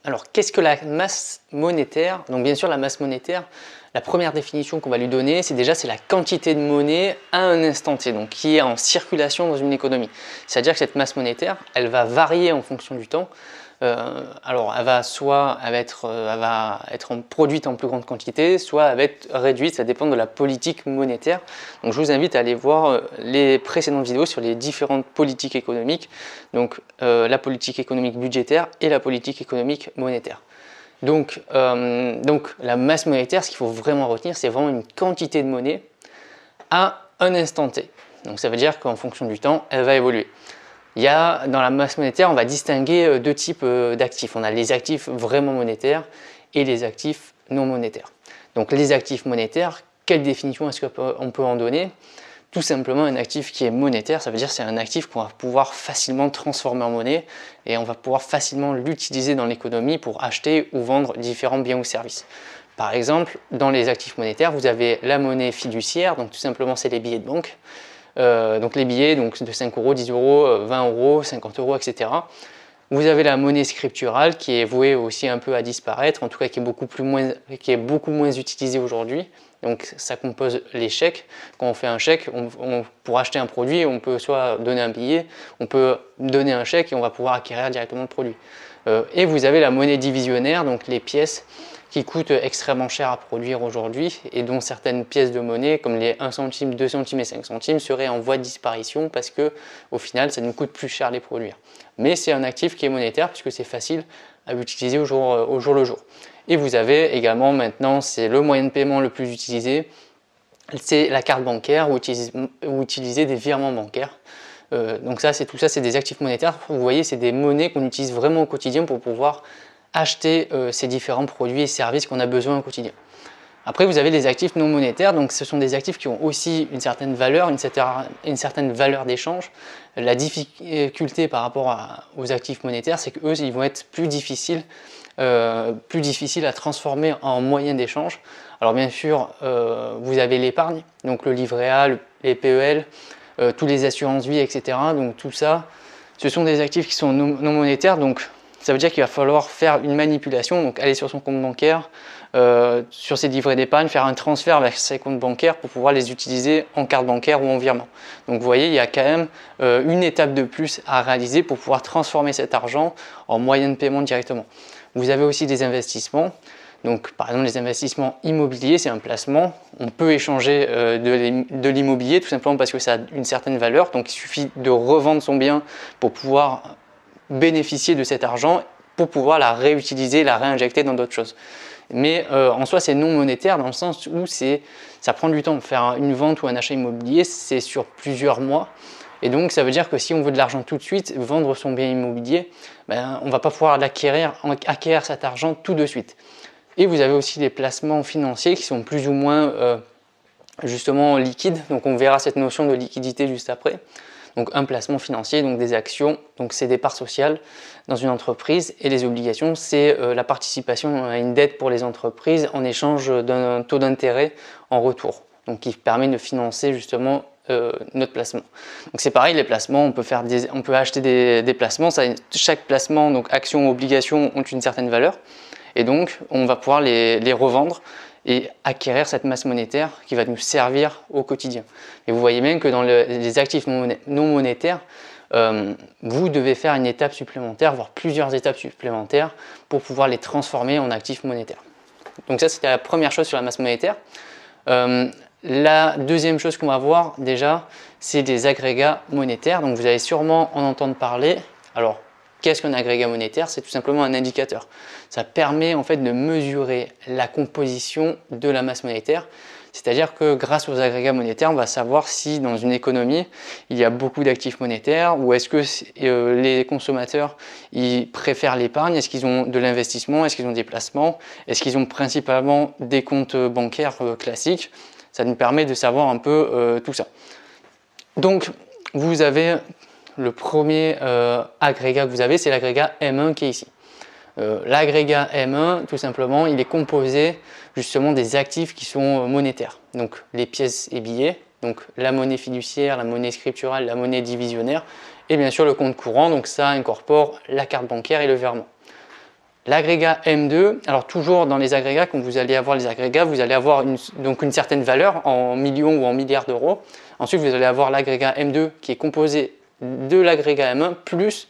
Alors, qu'est-ce que la masse monétaire? Donc bien sûr, la masse monétaire, la première définition qu'on va lui donner, c'est la quantité de monnaie à un instant T, donc qui est en circulation dans une économie. C'est-à-dire que cette masse monétaire, elle va varier en fonction du temps. Alors, elle va être produite en plus grande quantité, soit elle va être réduite, ça dépend de la politique monétaire. Donc, je vous invite à aller voir les précédentes vidéos sur les différentes politiques économiques, donc la politique économique budgétaire et la politique économique monétaire. Donc la masse monétaire, ce qu'il faut vraiment retenir, c'est vraiment une quantité de monnaie à un instant T. Donc ça veut dire qu'en fonction du temps, elle va évoluer. Dans la masse monétaire, on va distinguer deux types d'actifs. On a les actifs vraiment monétaires et les actifs non monétaires. Donc les actifs monétaires, quelle définition est-ce qu'on peut en donner? Tout simplement, un actif qui est monétaire, ça veut dire que c'est un actif qu'on va pouvoir facilement transformer en monnaie et on va pouvoir facilement l'utiliser dans l'économie pour acheter ou vendre différents biens ou services. Par exemple, dans les actifs monétaires, vous avez la monnaie fiduciaire, donc tout simplement c'est les billets de banque. Donc les billets donc de 5 euros, 10 euros, 20 euros, 50 euros, etc. Vous avez la monnaie scripturale qui est vouée aussi un peu à disparaître, en tout cas qui est beaucoup moins utilisée aujourd'hui. Donc ça compose les chèques. Quand on fait un chèque, pour acheter un produit, on peut soit donner un billet, on peut donner un chèque et on va pouvoir acquérir directement le produit. Et vous avez la monnaie divisionnaire, donc les pièces qui coûtent extrêmement cher à produire aujourd'hui et dont certaines pièces de monnaie comme les 1 centime, 2 centimes et 5 centimes seraient en voie de disparition parce que au final ça nous coûte plus cher à les produire. Mais c'est un actif qui est monétaire puisque c'est facile à utiliser au jour le jour. Et vous avez également maintenant, c'est le moyen de paiement le plus utilisé, c'est la carte bancaire ou utiliser des virements bancaires. Donc tout ça c'est des actifs monétaires. Vous voyez, c'est des monnaies qu'on utilise vraiment au quotidien pour pouvoir acheter ces différents produits et services qu'on a besoin au quotidien. Après, vous avez les actifs non monétaires, donc ce sont des actifs qui ont aussi une certaine valeur, une certaine valeur d'échange. La difficulté par rapport aux actifs monétaires, c'est qu'eux, ils vont être plus difficiles à transformer en moyen d'échange. Alors bien sûr, vous avez l'épargne, donc le livret A, les PEL, tous les assurances-vie, etc. Donc tout ça, ce sont des actifs qui sont non monétaires, donc ça veut dire qu'il va falloir faire une manipulation, donc aller sur son compte bancaire, sur ses livrets d'épargne, faire un transfert vers ses comptes bancaires pour pouvoir les utiliser en carte bancaire ou en virement. Donc vous voyez, il y a quand même une étape de plus à réaliser pour pouvoir transformer cet argent en moyen de paiement directement. Vous avez aussi des investissements. Donc par exemple les investissements immobiliers, c'est un placement. On peut échanger de l'immobilier tout simplement parce que ça a une certaine valeur. Donc il suffit de revendre son bien pour pouvoir bénéficier de cet argent pour pouvoir la réutiliser, la réinjecter dans d'autres choses. Mais en soi, c'est non monétaire dans le sens où ça prend du temps. Faire une vente ou un achat immobilier, c'est sur plusieurs mois. Et donc, ça veut dire que si on veut de l'argent tout de suite, vendre son bien immobilier, on ne va pas pouvoir acquérir cet argent tout de suite. Et vous avez aussi des placements financiers qui sont plus ou moins justement liquides. Donc, on verra cette notion de liquidité juste après. Donc un placement financier, donc des actions, donc c'est des parts sociales dans une entreprise, et les obligations, c'est la participation à une dette pour les entreprises en échange d'un taux d'intérêt en retour, donc qui permet de financer justement notre placement. Donc c'est pareil, les placements, on peut acheter des placements, chaque placement, donc actions ou obligations, ont une certaine valeur, et donc on va pouvoir les revendre et acquérir cette masse monétaire qui va nous servir au quotidien. Et vous voyez bien que dans les actifs non monétaires, vous devez faire une étape supplémentaire, voire plusieurs étapes supplémentaires pour pouvoir les transformer en actifs monétaires. Donc ça, c'était la première chose sur la masse monétaire. La deuxième chose qu'on va voir déjà, c'est des agrégats monétaires. Donc vous allez sûrement en entendre parler. Alors, qu'est-ce qu'un agrégat monétaire? C'est tout simplement un indicateur. Ça permet en fait de mesurer la composition de la masse monétaire. C'est-à-dire que grâce aux agrégats monétaires, on va savoir si dans une économie, il y a beaucoup d'actifs monétaires ou est-ce que les consommateurs ils préfèrent l'épargne, est-ce qu'ils ont de l'investissement, est-ce qu'ils ont des placements, est-ce qu'ils ont principalement des comptes bancaires classiques. Ça nous permet de savoir un peu tout ça. Donc, vous avez le premier agrégat que vous avez, c'est l'agrégat M1 qui est ici. L'agrégat M1, tout simplement, il est composé justement des actifs qui sont monétaires. Donc les pièces et billets, donc la monnaie fiduciaire, la monnaie scripturale, la monnaie divisionnaire, et bien sûr le compte courant, donc ça incorpore la carte bancaire et le virement. L'agrégat M2, alors toujours dans les agrégats, quand vous allez avoir les agrégats, vous allez avoir donc une certaine valeur en millions ou en milliards d'euros. Ensuite, vous allez avoir l'agrégat M2 qui est composé de l'agrégat M1 plus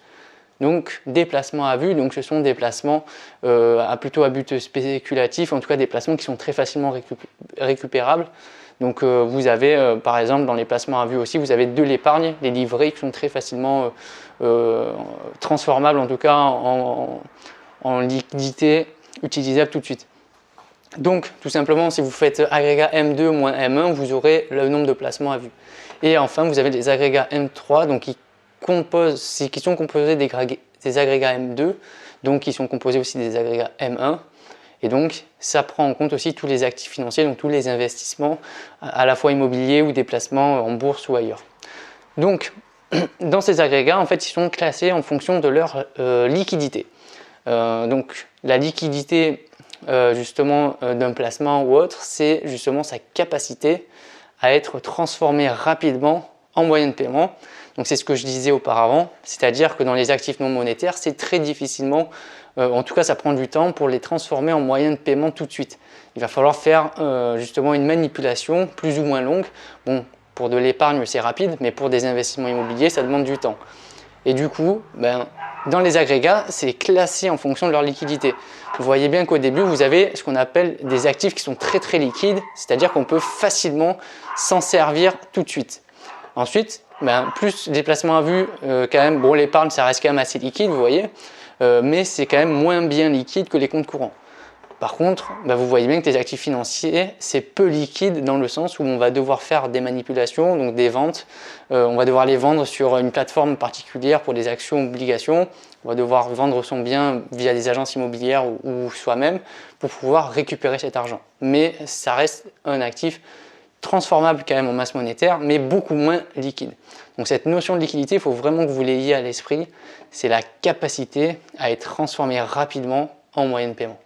donc des placements à vue. Donc ce sont des placements plutôt à but spéculatif, en tout cas des placements qui sont très facilement récupérables. Donc vous avez par exemple dans les placements à vue aussi, vous avez de l'épargne, des livrets qui sont très facilement transformables en tout cas en liquidité utilisable tout de suite. Donc tout simplement si vous faites agrégat M2 moins M1, vous aurez le nombre de placements à vue. Et enfin vous avez les agrégats M3 donc qui sont composés des agrégats M2, donc qui sont composés aussi des agrégats M1. Et donc ça prend en compte aussi tous les actifs financiers, donc tous les investissements à la fois immobiliers ou des placements en bourse ou ailleurs. Donc dans ces agrégats, en fait, ils sont classés en fonction de leur liquidité. Donc la liquidité justement d'un placement ou autre, c'est justement sa capacité à être transformé rapidement en moyen de paiement. Donc c'est ce que je disais auparavant, c'est-à-dire que dans les actifs non monétaires, c'est très difficilement, en tout cas ça prend du temps pour les transformer en moyen de paiement tout de suite. Il va falloir faire justement une manipulation plus ou moins longue. Bon, pour de l'épargne c'est rapide, mais pour des investissements immobiliers ça demande du temps. Et du coup, dans les agrégats, c'est classé en fonction de leur liquidité. Vous voyez bien qu'au début, vous avez ce qu'on appelle des actifs qui sont très très liquides, c'est-à-dire qu'on peut facilement s'en servir tout de suite. Ensuite, plus des placements à vue, quand même, bon l'épargne ça reste quand même assez liquide, vous voyez, mais c'est quand même moins bien liquide que les comptes courants. Par contre, vous voyez bien que les actifs financiers, c'est peu liquide dans le sens où on va devoir faire des manipulations, donc des ventes. On va devoir les vendre sur une plateforme particulière pour des actions ou obligations. On va devoir vendre son bien via des agences immobilières ou soi-même pour pouvoir récupérer cet argent. Mais ça reste un actif transformable quand même en masse monétaire, mais beaucoup moins liquide. Donc cette notion de liquidité, il faut vraiment que vous l'ayez à l'esprit. C'est la capacité à être transformé rapidement en moyen de paiement.